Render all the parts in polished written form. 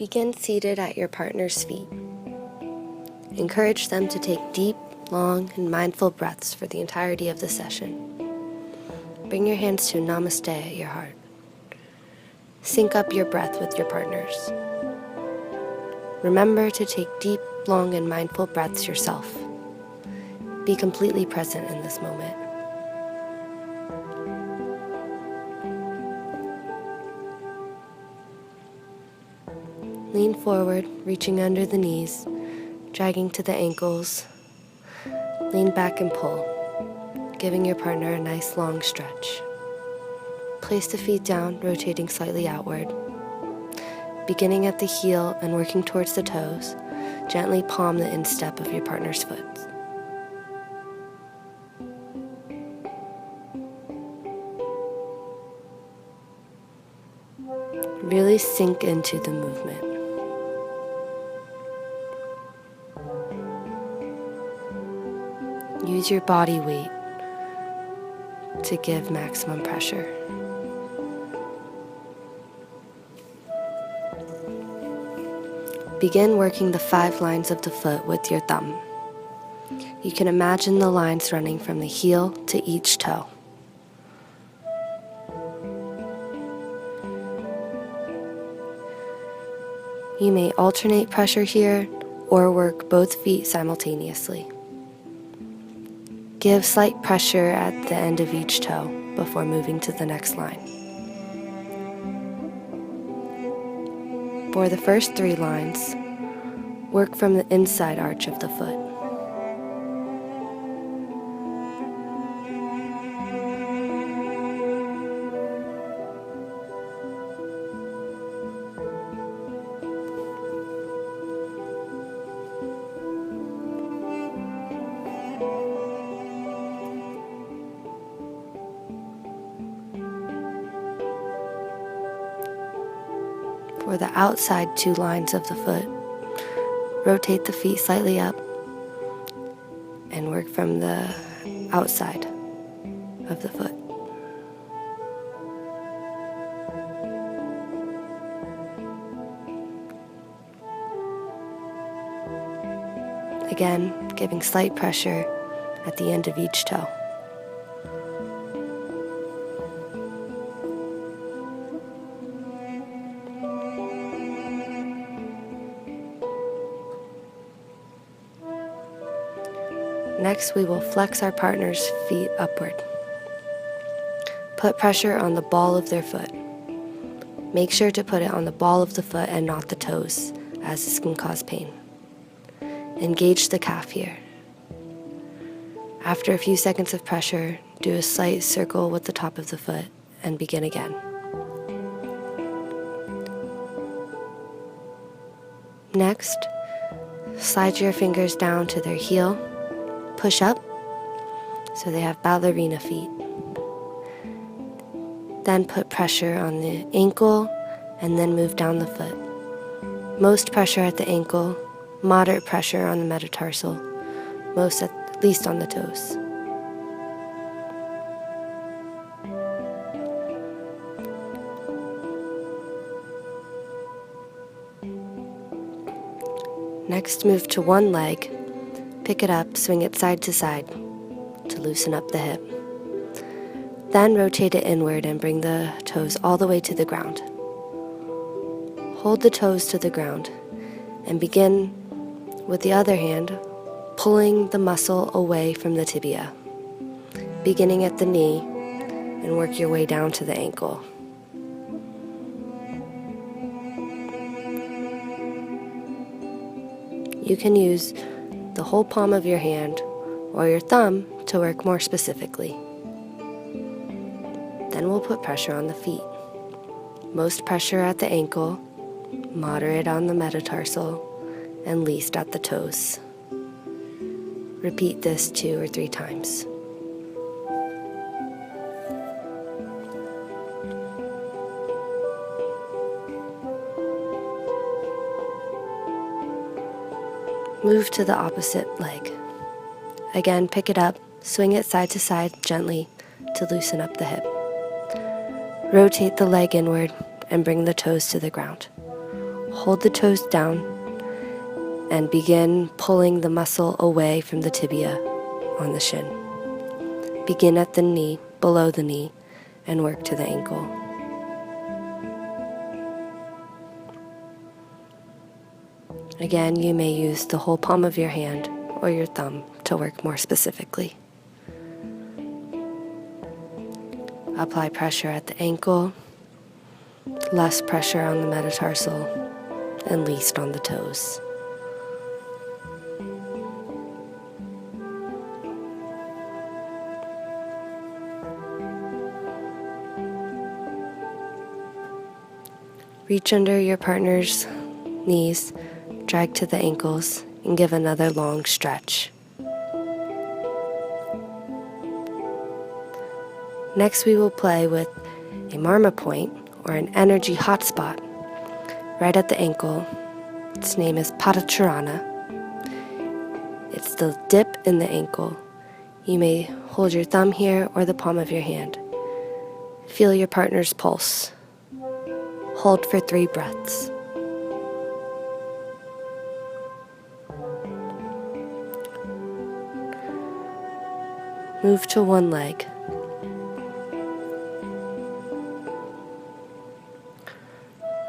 Begin seated at your partner's feet. Encourage them to take deep, long, and mindful breaths for the entirety of the session. Bring your hands to Namaste at your heart. Sync up your breath with your partner's. Remember to take deep, long, and mindful breaths yourself. Be completely present in this moment. Lean forward, reaching under the knees, dragging to the ankles. Lean back and pull, giving your partner a nice long stretch. Place the feet down, rotating slightly outward. Beginning at the heel and working towards the toes, gently palm the instep of your partner's foot. Really sink into the movement. Use your body weight to give maximum pressure. Begin working the 5 lines of the foot with your thumb. You can imagine the lines running from the heel to each toe. You may alternate pressure here or work both feet simultaneously. Give slight pressure at the end of each toe before moving to the next line. For the first 3 lines, work from the inside arch of the foot. For the outside 2 lines of the foot, rotate the feet slightly up and work from the outside of the foot. Again, giving slight pressure at the end of each toe. Next, we will flex our partner's feet upward. Put pressure on the ball of their foot. Make sure to put it on the ball of the foot and not the toes, as this can cause pain. Engage the calf here. After a few seconds of pressure, do a slight circle with the top of the foot and begin again. Next, slide your fingers down to their heel. Push up so they have ballerina feet. Then put pressure on the ankle and then move down the foot. Most pressure at the ankle, moderate pressure on the metatarsal, most at least on the toes. Next, move to one leg. Pick it up, swing it side to side to loosen up the hip. Then rotate it inward and bring the toes all the way to the ground. Hold the toes to the ground and begin with the other hand pulling the muscle away from the tibia, beginning at the knee and work your way down to the ankle. You can use the whole palm of your hand or your thumb to work more specifically. Then we'll put pressure on the feet. Most pressure at the ankle, moderate on the metatarsal, and least at the toes. Repeat this 2 or 3 times. Move to the opposite leg. Again, pick it up, swing it side to side gently to loosen up the hip. Rotate the leg inward and bring the toes to the ground. Hold the toes down and begin pulling the muscle away from the tibia on the shin. Begin at the knee, below the knee, and work to the ankle. Again, you may use the whole palm of your hand or your thumb to work more specifically. Apply pressure at the ankle, less pressure on the metatarsal, and least on the toes. Reach under your partner's knees, drag to the ankles, and give another long stretch. Next, we will play with a marma point, or an energy hotspot, right at the ankle. Its name is Padacharana. It's the dip in the ankle. You may hold your thumb here or the palm of your hand. Feel your partner's pulse. Hold for 3 breaths. Move to one leg.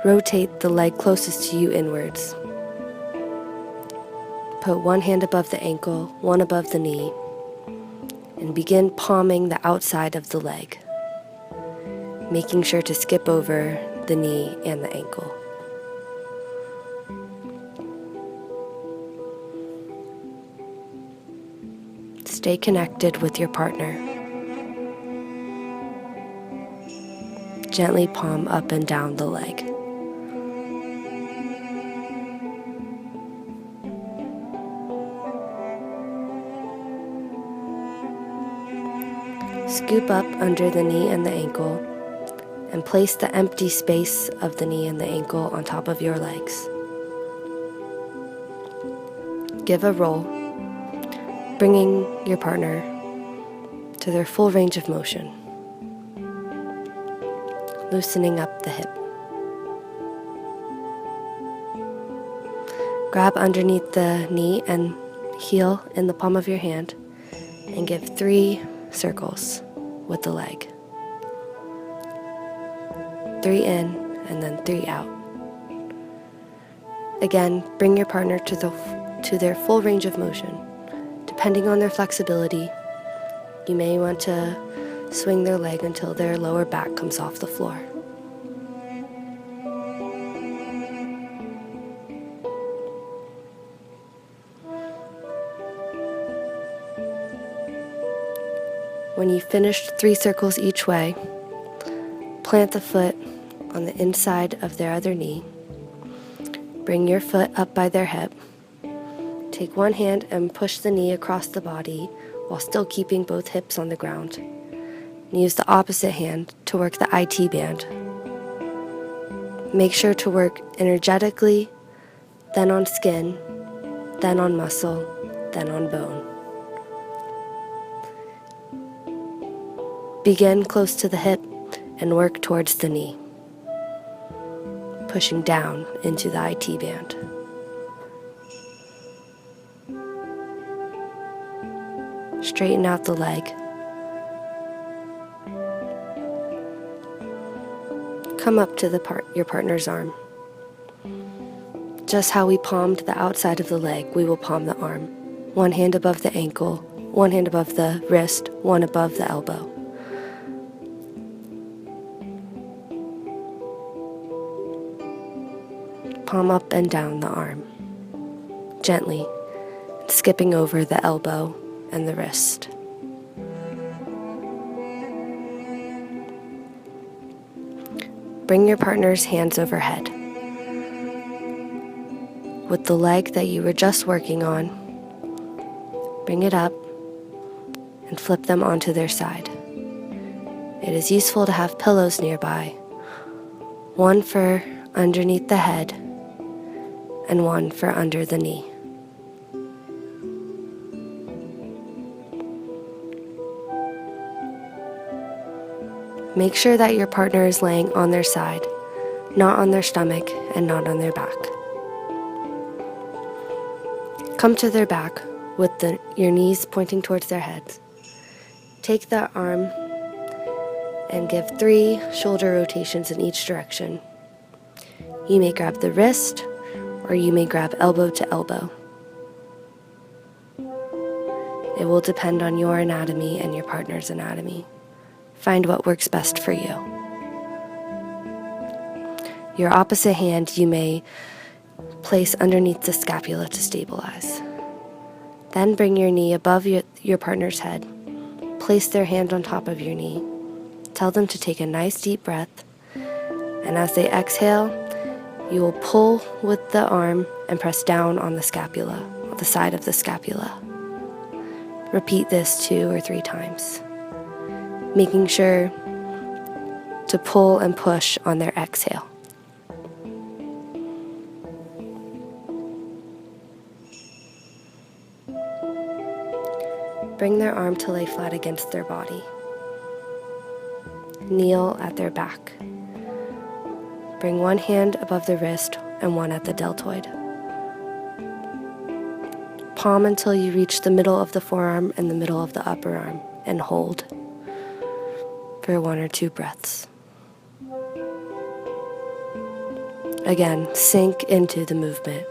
Rotate the leg closest to you inwards. Put one hand above the ankle, one above the knee, and begin palming the outside of the leg, making sure to skip over the knee and the ankle. Stay connected with your partner. Gently palm up and down the leg. Scoop up under the knee and the ankle and place the empty space of the knee and the ankle on top of your legs. Give a roll, bringing your partner to their full range of motion, loosening up the hip. Grab underneath the knee and heel in the palm of your hand and give 3 circles with the leg. 3 in and then 3 out. Again, bring your partner to their full range of motion. Depending on their flexibility, you may want to swing their leg until their lower back comes off the floor. When you've finished 3 circles each way, plant the foot on the inside of their other knee. Bring your foot up by their hip. Take one hand and push the knee across the body while still keeping both hips on the ground. And use the opposite hand to work the IT band. Make sure to work energetically, then on skin, then on muscle, then on bone. Begin close to the hip and work towards the knee, pushing down into the IT band. Straighten out the leg. Come up to your partner's arm. Just how we palmed the outside of the leg, we will palm the arm. One hand above the ankle, one hand above the wrist, one above the elbow. Palm up and down the arm, gently, skipping over the elbow and the wrist. Bring your partner's hands overhead. With the leg that you were just working on, bring it up and flip them onto their side. It is useful to have pillows nearby, one for underneath the head and one for under the knee. Make sure that your partner is laying on their side not on their stomach and not on their back. Come to their back with your knees pointing towards their heads. Take that arm and give 3 shoulder rotations in each direction. You may grab the wrist, or you may grab elbow to elbow. It will depend on your anatomy and your partner's anatomy. Find what works best for you. Your opposite hand you may place underneath the scapula to stabilize. Then bring your knee above your partner's head. Place their hand on top of your knee. Tell them to take a nice deep breath, and as they exhale, you will pull with the arm and press down on the scapula, on the side of the scapula. Repeat this 2 or 3 times, making sure to pull and push on their exhale. Bring their arm to lay flat against their body. Kneel at their back. Bring one hand above the wrist and one at the deltoid. Palm until you reach the middle of the forearm and the middle of the upper arm, and hold for 1 or 2 breaths. Again, sink into the movement.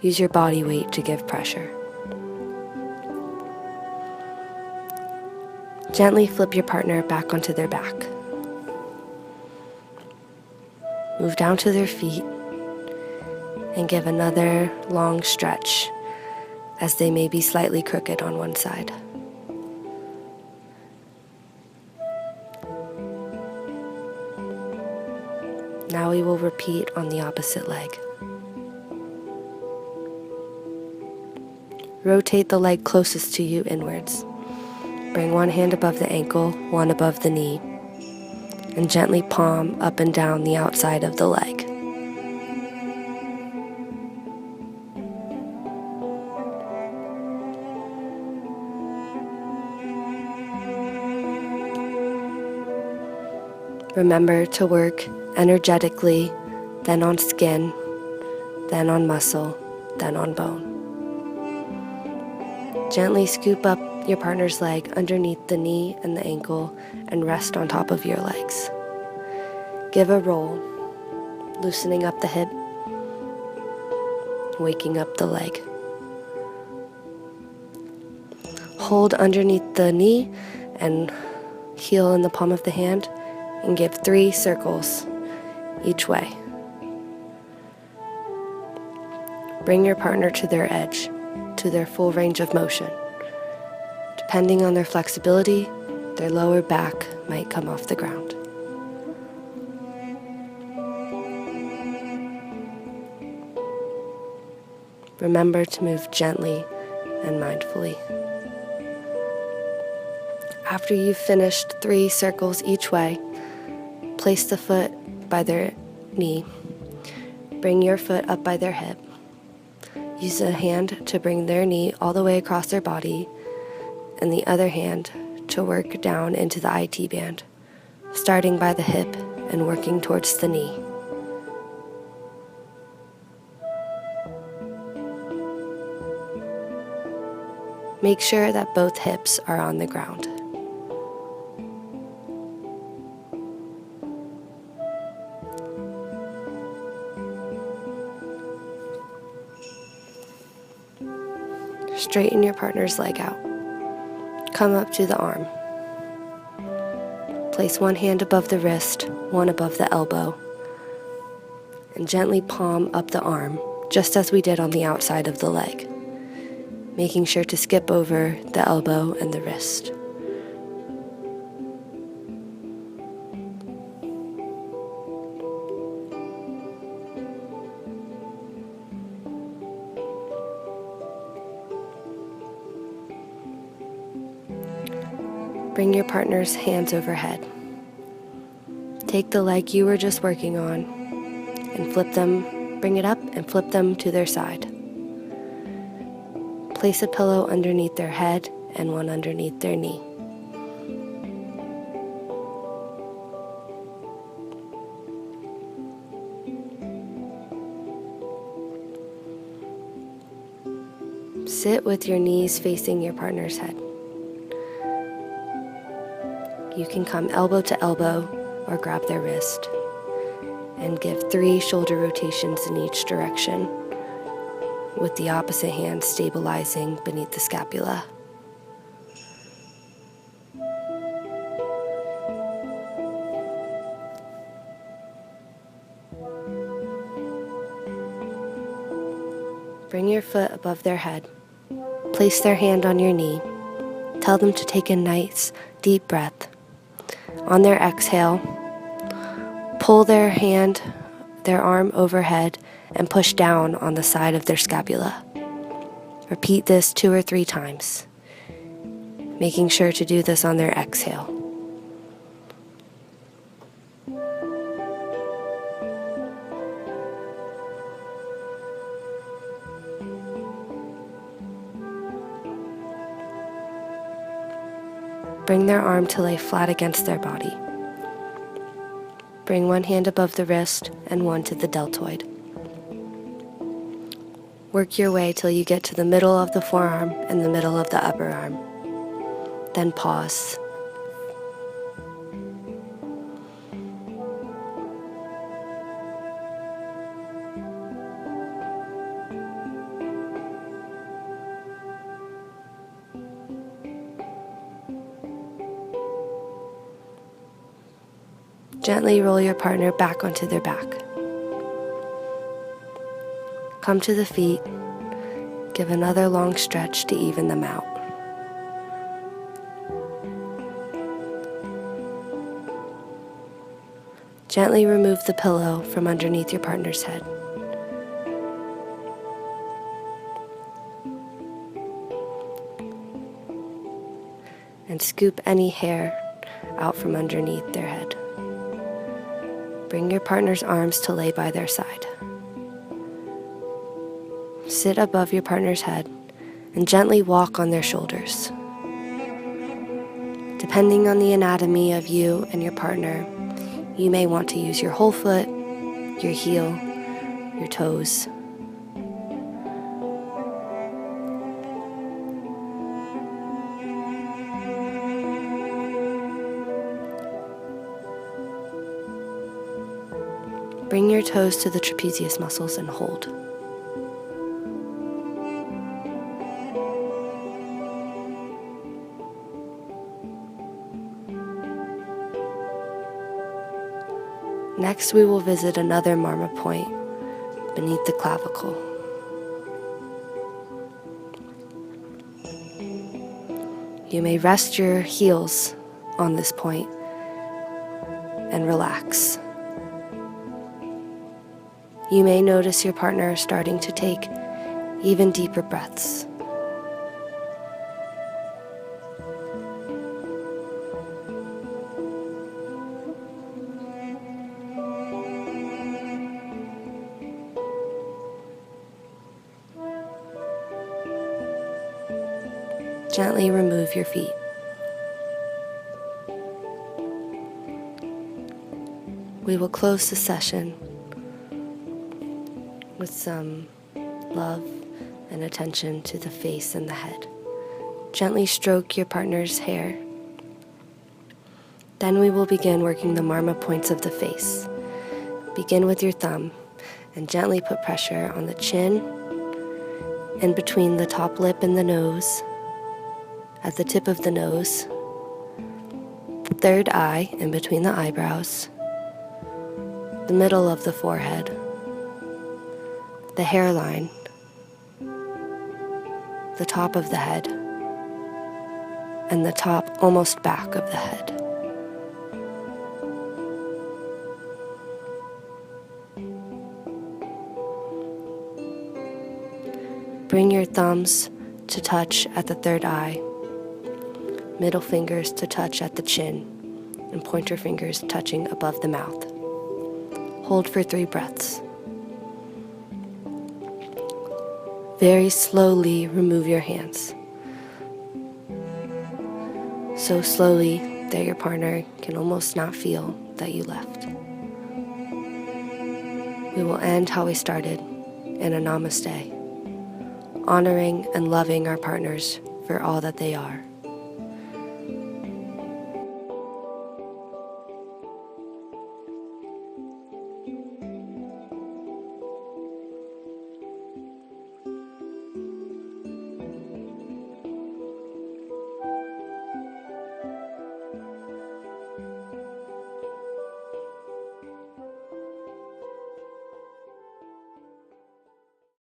Use your body weight to give pressure. Gently flip your partner back onto their back. Move down to their feet and give another long stretch as they may be slightly crooked on one side. Now we will repeat on the opposite leg. Rotate the leg closest to you inwards. Bring one hand above the ankle, one above the knee, and gently palm up and down the outside of the leg. Remember to work energetically, then on skin, then on muscle, then on bone. Gently scoop up your partner's leg underneath the knee and the ankle and rest on top of your legs. Give a roll, loosening up the hip, waking up the leg. Hold underneath the knee and heel in the palm of the hand and give 3 circles each way. Bring your partner to their edge, to their full range of motion. Depending on their flexibility, their lower back might come off the ground. Remember to move gently and mindfully. After you've finished 3 circles each way, place the foot by their knee. Bring your foot up by their hip. Use a hand to bring their knee all the way across their body, and the other hand to work down into the IT band, starting by the hip and working towards the knee. Make sure that both hips are on the ground. Straighten your partner's leg out. Come up to the arm. Place one hand above the wrist, one above the elbow, and gently palm up the arm, just as we did on the outside of the leg, making sure to skip over the elbow and the wrist. Bring your partner's hands overhead. Take the leg you were just working on and flip them, bring it up and flip them to their side. Place a pillow underneath their head and one underneath their knee. Sit with your knees facing your partner's head. You can come elbow to elbow or grab their wrist, and give 3 shoulder rotations in each direction, with the opposite hand stabilizing beneath the scapula. Bring your foot above their head. Place their hand on your knee. Tell them to take a nice, deep breath. On their exhale, pull their arm overhead and push down on the side of their scapula. Repeat this 2 or 3 times, making sure to do this on their exhale. Bring their arm to lay flat against their body. Bring one hand above the wrist and one to the deltoid. Work your way till you get to the middle of the forearm and the middle of the upper arm. Then pause. Gently roll your partner back onto their back. Come to the feet. Give another long stretch to even them out. Gently remove the pillow from underneath your partner's head. And scoop any hair out from underneath their head. Bring your partner's arms to lay by their side. Sit above your partner's head and gently walk on their shoulders. Depending on the anatomy of you and your partner, you may want to use your whole foot, your heel, your toes. Bring your toes to the trapezius muscles and hold. Next, we will visit another marma point beneath the clavicle. You may rest your heels on this point and relax. You may notice your partner starting to take even deeper breaths. Gently remove your feet. We will close the session with some love and attention to the face and the head. Gently stroke your partner's hair. Then we will begin working the marma points of the face. Begin with your thumb and gently put pressure on the chin, in between the top lip and the nose, at the tip of the nose, the third eye in between the eyebrows, the middle of the forehead, the hairline, the top of the head, and the top almost back of the head. Bring your thumbs to touch at the third eye, middle fingers to touch at the chin, and pointer fingers touching above the mouth. Hold for 3 breaths. Very slowly remove your hands. So slowly that your partner can almost not feel that you left. We will end how we started in a Namaste. honoring and loving our partners for all that they are.